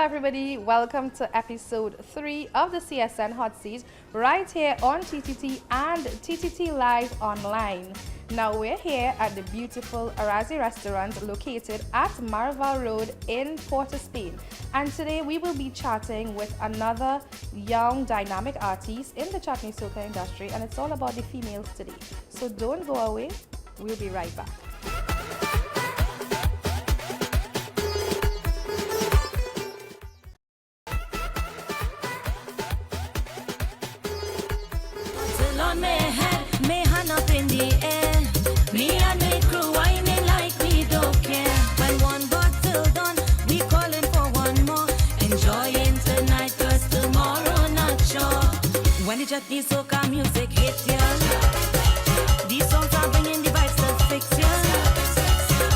everybody, welcome to episode 3 of the CSN Hotseat right here on TTT and TTT Live Online. Now we're here at the beautiful Arazi restaurant located at Marval Road in Port of Spain, and today we will be chatting with another young dynamic artist in the chutney soca industry, and it's all about the females today. So don't go away, we'll be right back. On my head, me hand up in the air. Me and my crew whining like we don't care. When one bottle done, we calling for one more. Enjoying tonight, cause tomorrow not sure. When the chutney soca music hit ya, these songs are bringing the vibes to fix ya.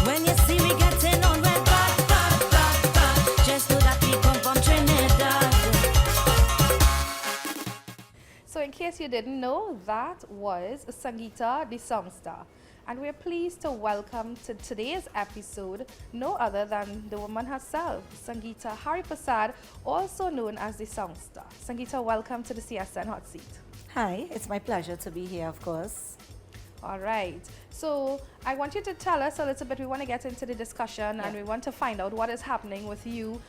When you see we getting on red, bad, just know that we come from Trinidad. So in case you didn't know, that was Sangeeta D Songstar. And we're pleased to welcome to today's episode no other than the woman herself, Sangeeta Hariprasad, also known as the Songstar. Sangeeta, welcome to the CSN Hotseat. Hi, it's my pleasure to be here, of course. All right. So I want you to tell us a little bit. We want to get into the discussion and we want to find out what is happening with you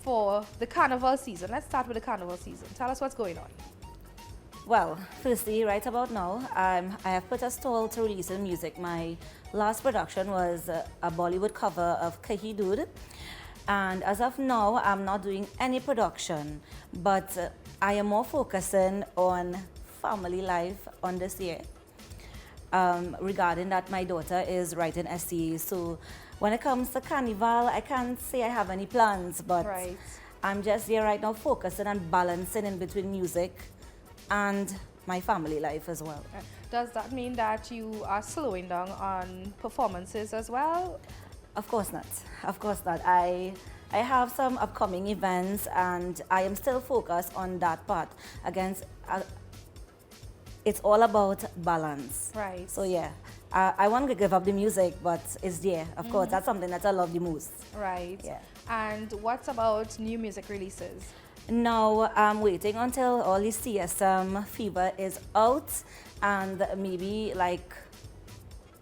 for the Carnival season. Let's start with the Carnival season. Tell us what's going on. Well, firstly, right about now, I have put a stall to releasing music. My last production was a Bollywood cover of Kahi Dood. And as of now, I'm not doing any production, but I am more focusing on family life on this year. Regarding that, my daughter is writing essays. So when it comes to Carnival, I can't say I have any plans, but I'm just here right now focusing and balancing in between music and my family life as well. Does that mean that you are slowing down on performances as well? Of course not. Of course not. I have some upcoming events and I am still focused on that part. Again, it's all about balance. Right. So yeah, I want to give up the music, but it's there. Of course, that's something that I love the most. Right. Yeah. And what about new music releases? Now I'm waiting until all the CSM fever is out, and maybe like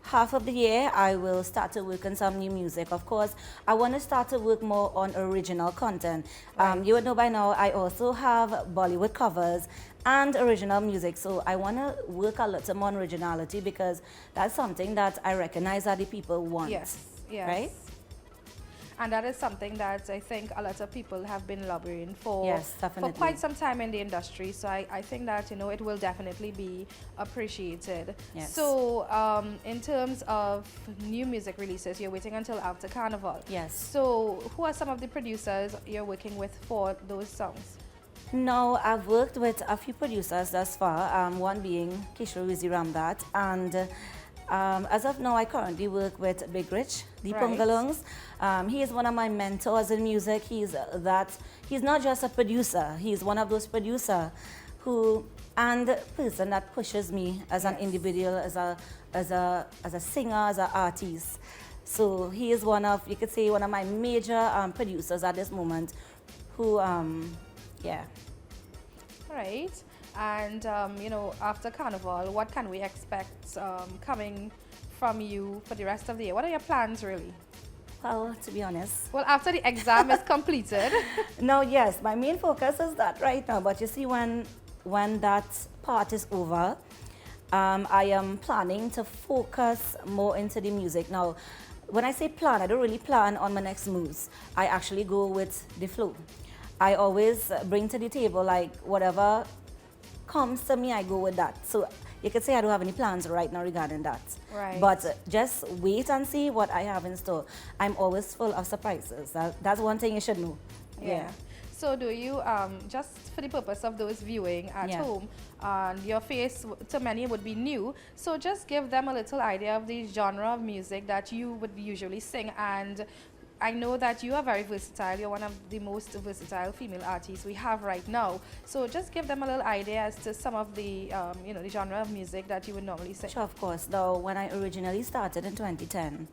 half of the year I will start to work on some new music. Of course, I want to start to work more on original content. You would know by now I also have Bollywood covers and original music, so I want to work a little more on originality because that's something that I recognize that the people want. Yes. Right? And that is something that I think a lot of people have been lobbying for, yes, definitely, for quite some time in the industry. So I think that, you know, it will definitely be appreciated. Yes. So in terms of new music releases, you're waiting until after Carnival. Yes. So who are some of the producers you're working with for those songs? No, I've worked with a few producers thus far, one being Kishore Wizi Ramdat, and as of now, I currently work with Big Rich, the Pungalongs. He is one of my mentors in music. He's not just a producer. He's one of those producers who, and person that pushes me as an individual, as a singer, as an artist. So he is one of, you could say, one of my major producers at this moment. Who, yeah. Right. And, you know, after Carnival, what can we expect coming from you for the rest of the year? What are your plans, really? Well, to be honest. Well, after the exam is completed. No, yes, my main focus is that right now. But you see, when that part is over, I am planning to focus more into the music. Now, when I say plan, I don't really plan on my next moves. I actually go with the flow. I always bring to the table, like, whatever comes to me, I go with that. So you could say I don't have any plans right now regarding that. Right. But just wait and see what I have in store. I'm always full of surprises. That's one thing you should know. Yeah. So do you, just for the purpose of those viewing at home, your face to many would be new. So just give them a little idea of the genre of music that you would usually sing. And I know that you are very versatile. You're one of the most versatile female artists we have right now. So just give them a little idea as to some of the, you know, the genre of music that you would normally sing. Sure, of course. Though when I originally started in 2010,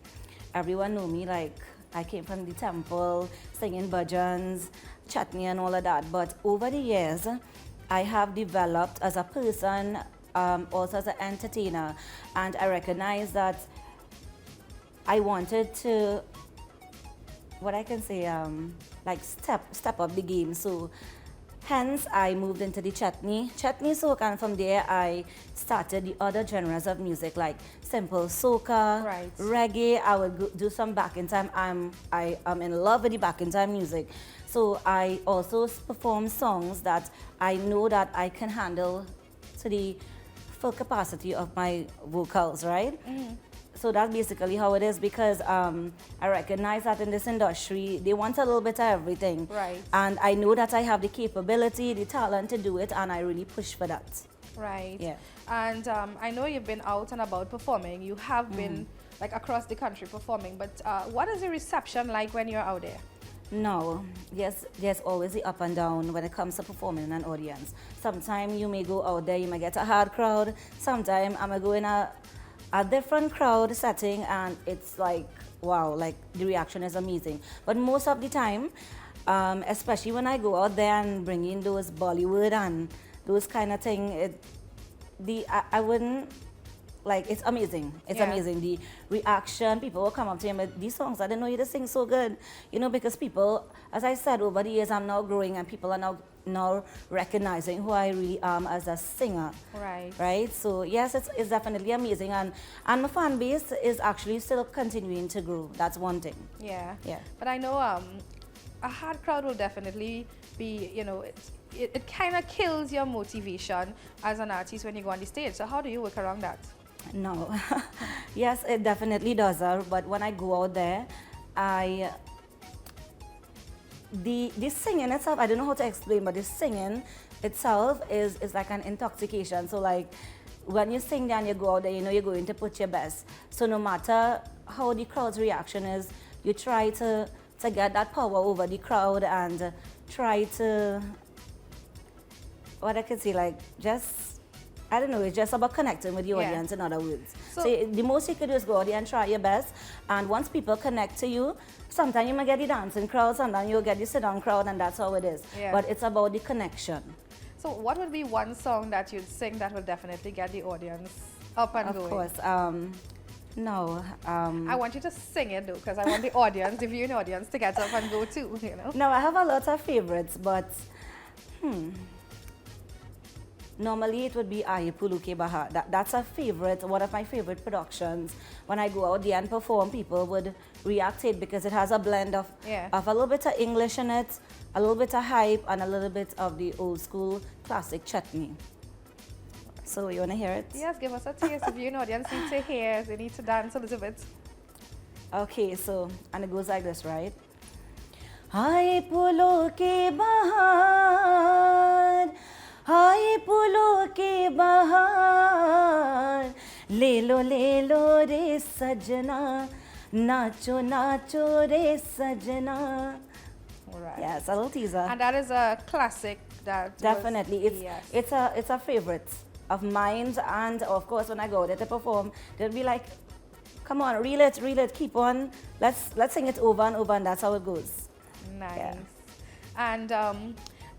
everyone knew me like I came from the temple, singing bhajans, chutney and all of that. But over the years, I have developed as a person, also as an entertainer, and I recognize that I wanted to, what I can say, like step up the game. So hence I moved into the chutney soca, and from there I started the other genres of music like simple soca, Right. reggae. I would do some back in time. I am in love with the back in time music. So I also perform songs that I know that I can handle to the full capacity of my vocals, right? So that's basically how it is, because I recognize that in this industry, they want a little bit of everything. Right. And I know that I have the capability, the talent to do it, and I really push for that. Right. Yeah. And I know you've been out and about performing. You have been like across the country performing, but what is the reception like when you're out there? No, yes, there's always the up and down when it comes to performing in an audience. Sometimes you may go out there, you may get a hard crowd. Sometimes I may go in a different crowd setting and it's like, wow, like the reaction is amazing. But most of the time, especially when I go out there and bring in those Bollywood and those kind of thing, I wouldn't, like, it's amazing. It's Yeah. amazing. The reaction, people will come up to me with these songs. I didn't know you to sing so good. You know, because people, as I said, over the years, I'm now growing and people are now recognizing who I really am as a singer. Right. Right? So, yes, it's definitely amazing. And my fan base is actually still continuing to grow. That's one thing. Yeah. Yeah. But I know a hard crowd will definitely be, you know, it kind of kills your motivation as an artist when you go on the stage. So how do you work around that? No. Yes, it definitely does. But when I go out there, the singing itself, I don't know how to explain, but the singing itself is like an intoxication. So like when you sing there and you go out there, you know you're going to put your best. So no matter how the crowd's reaction is, you try to get that power over the crowd and try to, what I can say, like just, I don't know, it's just about connecting with the Yeah. audience, in other words. So- So the most you could do is go out there and try your best. And once people connect to you, sometimes you might get the dancing crowd, sometimes you'll get the sit-down crowd, and that's how it is. Yeah. But it's about the connection. So what would be one song that you'd sing that will definitely get the audience up and Of going? course. No. I want you to sing it though, because I want the audience, the viewing audience, to get up and go too, you know? No, I have a lot of favorites, but normally it would be Aye Puluke Baha. That's a favorite, one of my favorite productions. When I go out there and perform, people would react to it because it has a blend of Yeah. a little bit of English in it, a little bit of hype, and a little bit of the old school classic chutney. So you want to hear it? Yes, give us a taste. The viewing audience need to hear, they need to dance a little bit. Okay, so, and it goes like this, right? Aye Puluke Bahar, Aye Puluke Bahar, le lo re sajna, nacho nacho re sajna. All right. Yes, a little teaser. And that is a classic that Definitely, was, yes. it's a favorite of mine, and of course when I go there to perform, they'll be like, "Come on, reel it, keep on. Let's sing it over and over," and that's how it goes. Nice. Yeah. And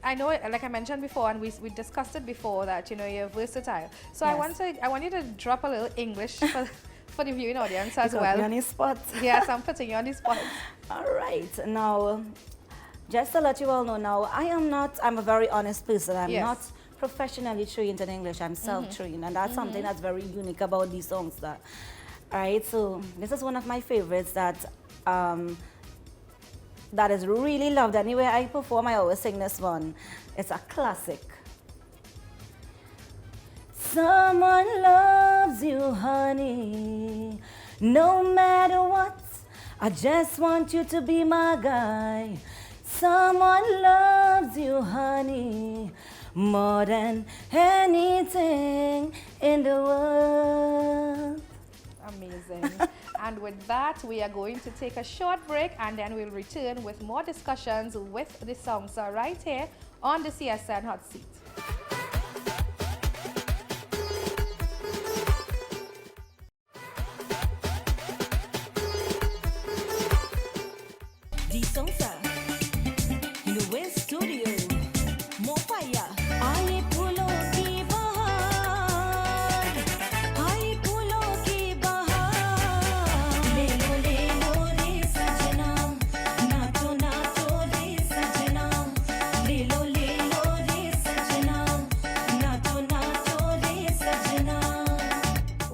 I know, like I mentioned before, and we discussed it before, that you know you're versatile. So Yes. I want you to drop a little English for the viewing audience as You got me on well. the spot. Yes, I'm putting you on the spot. All right, now, just to let you all know, now I'm a very honest person. I'm Yes. not professionally trained in English. I'm self-trained, and that's something that's very unique about these songs. All right, so this is one of my favorites that is really loved. Anywhere I perform, I always sing this one. It's a classic. Someone loves you, honey, no matter what. I just want you to be my guy. Someone loves you, honey, more than anything in the world. Amazing. And with that, we are going to take a short break, and then we'll return with more discussions with the Songstar right here on the CSN Hot Seat.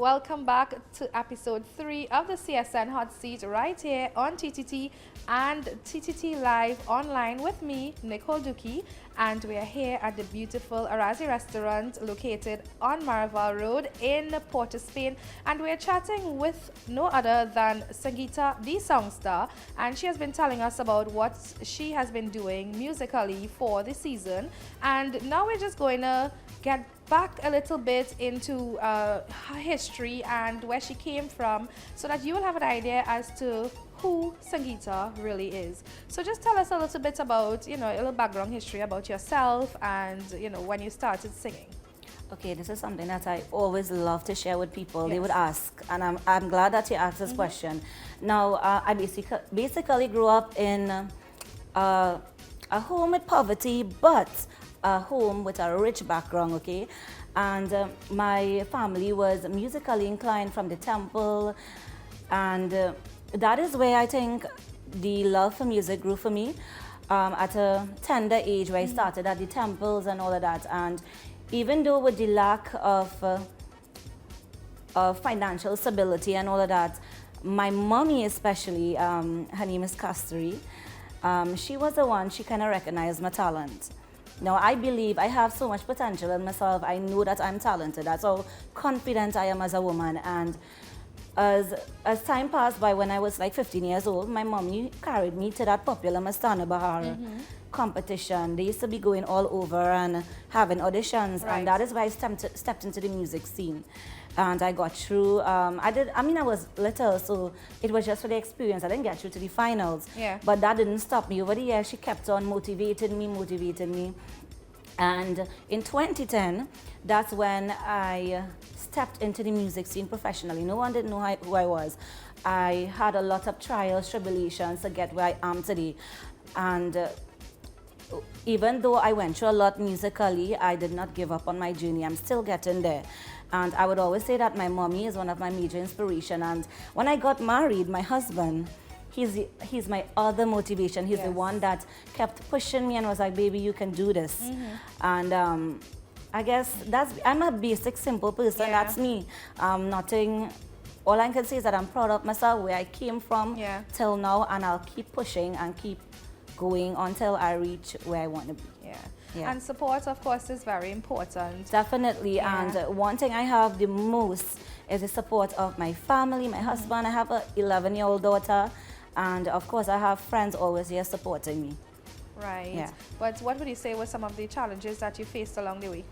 Welcome back to episode 3 of the CSN Hot Seat right here on TTT and TTT Live online with me, Nicole Dookie, and we are here at the beautiful Arazi restaurant located on Maraval Road in Port of Spain, and we're chatting with no other than Sangeeta D Songstar, and she has been telling us about what she has been doing musically for the season, and now we're just going to get back a little bit into her history and where she came from so that you will have an idea as to who Sangeeta really is. So just tell us a little bit about, a little background history about yourself and, when you started singing. Okay, this is something that I always love to share with people. Yes. They would ask, and I'm glad that you asked this question. Now, I basically grew up in a home with poverty, but a home with a rich background, okay? And my family was musically inclined from the temple, and that is where I think the love for music grew for me at a tender age, where I started at the temples and all of that. And even though with the lack of financial stability and all of that, my mommy especially, her name is Castry, she was the one, she kind of recognized my talent. Now, I believe I have so much potential in myself. I know that I'm talented. That's how confident I am as a woman. And as time passed by, when I was like 15 years old, my mommy carried me to that popular Mastana Bahar competition. They used to be going all over and having auditions. Right. And that is why I stepped into the music scene. And I got through. I was little, so it was just for the experience. I didn't get through to the finals. Yeah. But that didn't stop me. Over the years, she kept on motivating me. And in 2010, that's when I stepped into the music scene professionally. No one didn't know who I was. I had a lot of trials, tribulations to get where I am today. And even though I went through a lot musically, I did not give up on my journey. I'm still getting there. And I would always say that my mommy is one of my major inspiration. And when I got married, my husband, he's my other motivation. He's the one that kept pushing me and was like, baby, you can do this. And I guess I'm a basic, simple person. Yeah. That's me. Nothing, all I can say is that I'm proud of myself, where I came from till now, and I'll keep pushing and keep going until I reach where I want to be. Yeah. And support, of course, is very important. Definitely. Yeah. And one thing I have the most is the support of my family, my husband. I have an 11-year-old daughter, and of course I have friends always here supporting me. Right. Yeah. But what would you say were some of the challenges that you faced along the way?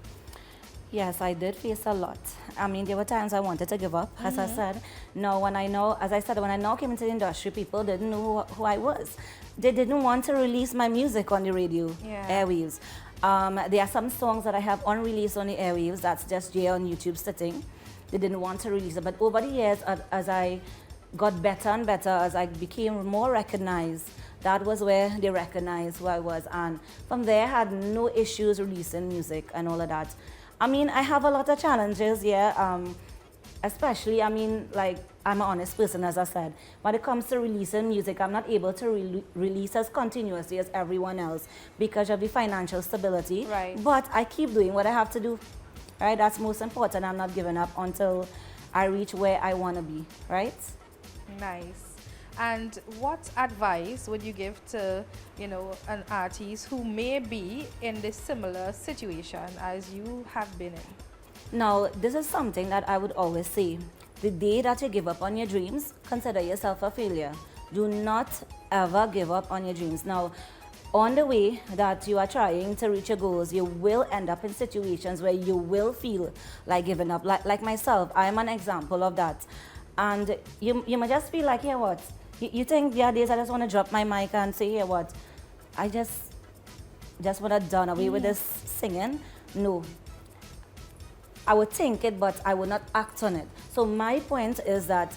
Yes, I did face a lot. I mean, there were times I wanted to give up, as I said. Now, when I now came into the industry, people didn't know who I was. They didn't want to release my music on the radio airwaves. There are some songs that I have unreleased on the airwaves that's just here on YouTube sitting. They didn't want to release it. But over the years, as I got better and better, as I became more recognized, that was where they recognized who I was. And from there, I had no issues releasing music and all of that. I mean, I have a lot of challenges, especially, I'm an honest person, as I said. When it comes to releasing music, I'm not able to release as continuously as everyone else because of the financial stability. Right. But I keep doing what I have to do, right? That's most important. I'm not giving up until I reach where I want to be, right? Nice. And what advice would you give to, an artist who may be in this similar situation as you have been in? Now, this is something that I would always say. The day that you give up on your dreams, consider yourself a failure. Do not ever give up on your dreams. Now, on the way that you are trying to reach your goals, you will end up in situations where you will feel like giving up. Like myself, I am an example of that. And you might just feel like, what? You think there are days I just want to drop my mic and say, what? I just want to done away with this singing? No. I would think it, but I would not act on it. So my point is that,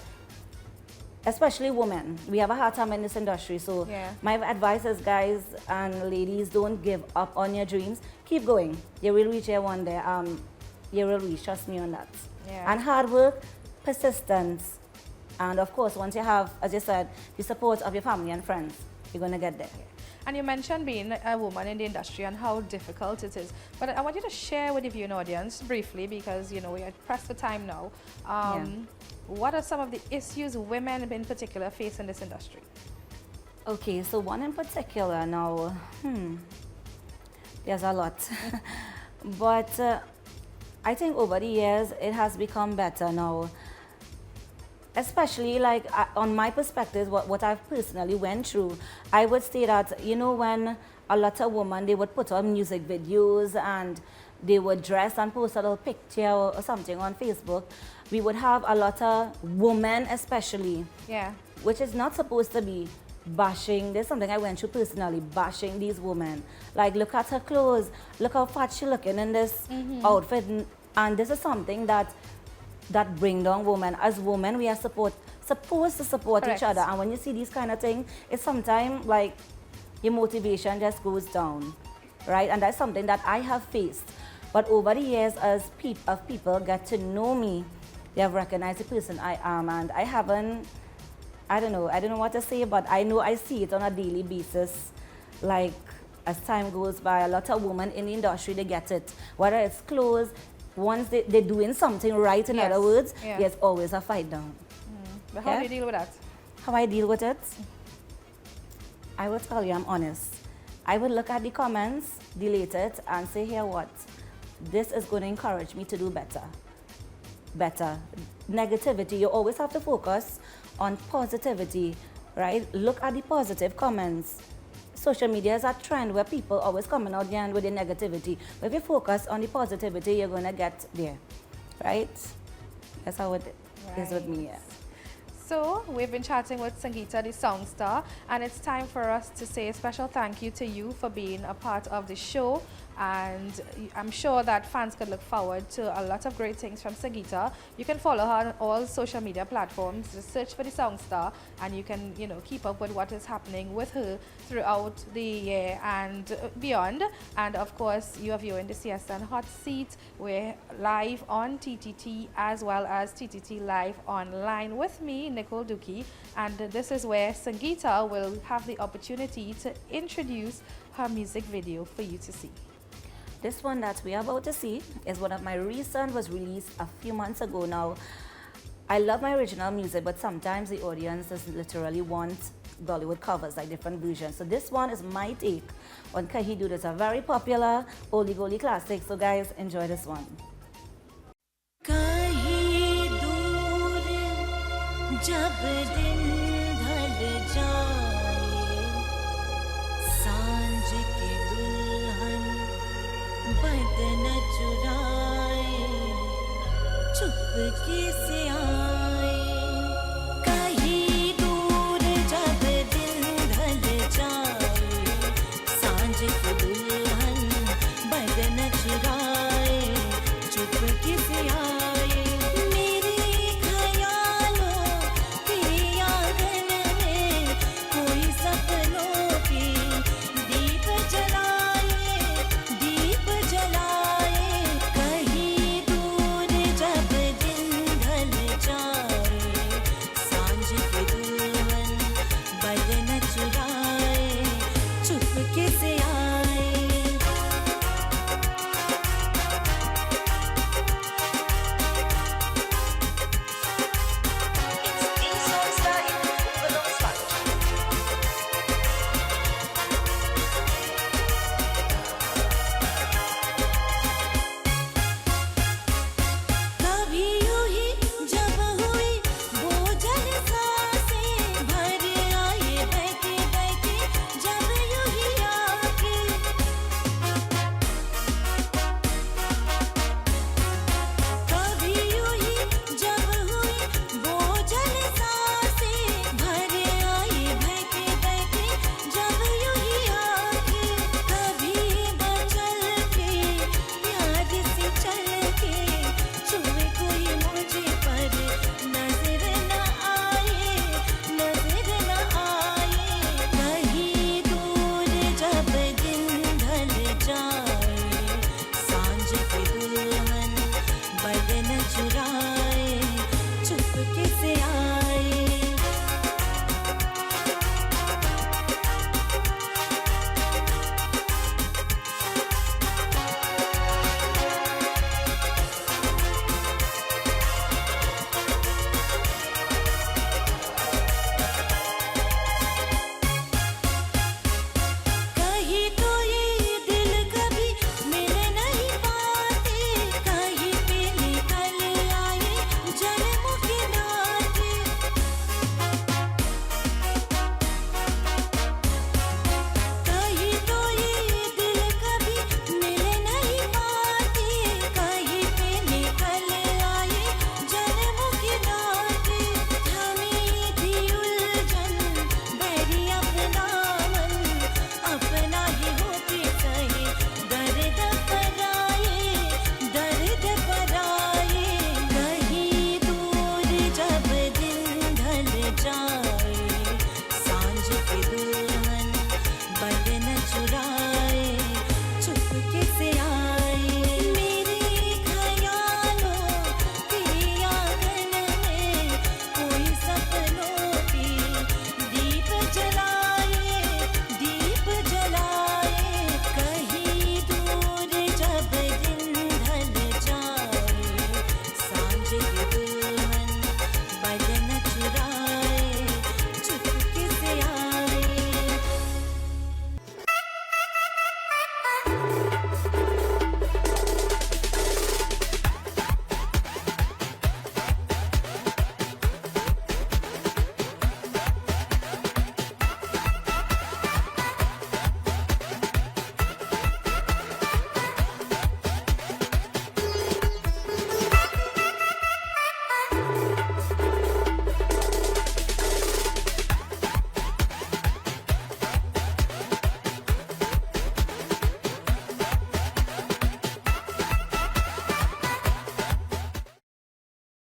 especially women, we have a hard time in this industry. So my advice is, guys and ladies, don't give up on your dreams. Keep going. You will reach here one day. You will reach, trust me on that. Yeah. And hard work, persistence, and of course, once you have, as you said, the support of your family and friends, you're going to get there. And you mentioned being a woman in the industry and how difficult it is. But I want you to share with the viewing audience briefly, because we are pressed for time now. What are some of the issues women in particular face in this industry? Okay, so one in particular now, there's a lot. But I think over the years it has become better now. Especially like on my perspective, what I've personally went through, I would say that, when a lot of women, they would put on music videos and they would dress and post a little picture or something on Facebook, we would have a lot of women especially, which is not supposed to be bashing. There's something I went through personally, bashing these women. Like, look at her clothes, look how fat she's looking in this outfit. And this is something that bring down women. As women, we are supposed to support each other. And when you see these kind of things, it's sometimes like your motivation just goes down, right? And that's something that I have faced. But over the years, as people get to know me, they have recognized the person I am, and I don't know what to say, but I know I see it on a daily basis. Like, as time goes by, a lot of women in the industry, they get it. Whether it's clothes, once they're doing something right, in other words, there's always a fight down. But how do you deal with that? How I deal with it? I will tell you, I'm honest. I would look at the comments, delete it, and say, here what? This is going to encourage me to do better. Negativity, you always have to focus on positivity, right? Look at the positive comments. Social media is a trend where people always coming out there with the negativity. But if you focus on the positivity, you're going to get there, right? That's how it is with me, yeah. So, we've been chatting with Sangeeta D Songstar, and it's time for us to say a special thank you to you for being a part of the show. And I'm sure that fans could look forward to a lot of great things from Sangeeta. You can follow her on all social media platforms. Just search for the Songstar, and you can, keep up with what is happening with her throughout the year and beyond. And of course, you are viewing the CSN Hotseat. We're live on TTT as well as TTT Live Online with me, Nicole Dookie. And this is where Sangeeta will have the opportunity to introduce her music video for you to see. This one that we are about to see is one of my recent, was released a few months ago now. I love my original music, but sometimes the audience doesn't literally want Bollywood covers, like different versions. So this one is my take on Kahi Dood. It's a very popular oldie goldie classic. So guys, enjoy this one. Kahi door jab din dhal jaaye, saanj ki dulhan बदन चुराए चुपके